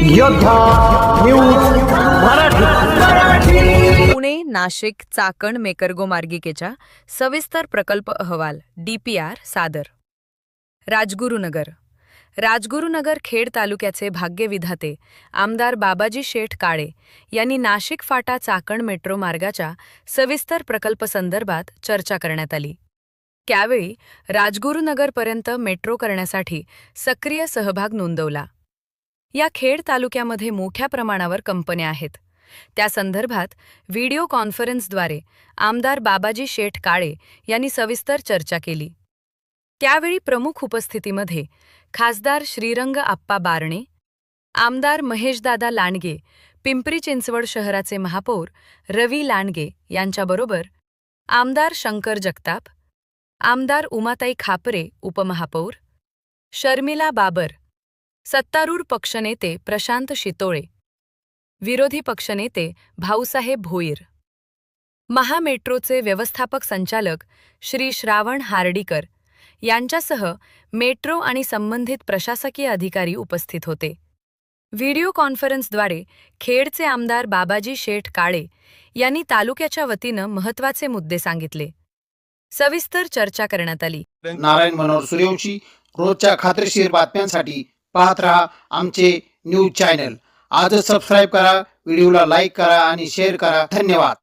योद्धा न्यूज मराठी। पुणे नाशिक चाकण मेकरगो मार्गिकेच्या सविस्तर प्रकल्प अहवाल DPR सादर। राजगुरुनगर खेड तालुक्याचे भाग्यविधाते आमदार बाबाजी शेठ काळे यांनी नाशिक फाटा चाकण मेट्रो मार्गाच्या सविस्तर प्रकल्प संदर्भात चर्चा करण्यात आली। त्यावेळी राजगुरुनगरपर्यंत मेट्रो करण्यासाठी सक्रिय सहभाग नोंदवला। या खेड तालुक्यामध्ये मोठ्या प्रमाणावर कंपन्या आहेत। त्या संदर्भात व्हिडिओ कॉन्फरन्सद्वारे आमदार बाबाजी शेठ काळे यांनी सविस्तर चर्चा केली। त्यावेळी प्रमुख उपस्थितीमध्ये खासदार श्रीरंग आप्पा बारणे, आमदार महेशदादा लांडगे, पिंपरी चिंचवड शहराचे महापौर रवी लांडगे यांच्याबरोबर आमदार शंकर जगताप, आमदार उमाताई खापरे उपमहापौर, शर्मिला बाबर, सत्तारूढ पक्षनेते प्रशांत शितोळे, विरोधी पक्षनेते भाऊसाहेब भोईर, महामेट्रोचे व्यवस्थापक संचालक श्री श्रावण हार्डीकर यांच्यासह मेट्रो आणि संबंधित प्रशासकीय अधिकारी उपस्थित होते। व्हिडिओ कॉन्फरन्सद्वारे खेडचे आमदार बाबाजी शेठ काळे यांनी तालुक्याच्या वतीनं महत्त्वाचे मुद्दे सांगितले। सविस्तर चर्चा करण्यात आली। नारायण मनोहर सूर्यवंशी रोजच्या खात्रीशीर बातम्यांसाठी पाहत रहा आमचे न्यूज चॅनल। आजच सबस्क्राइब करा, व्हिडिओला लाईक करा आणि शेअर करा। धन्यवाद।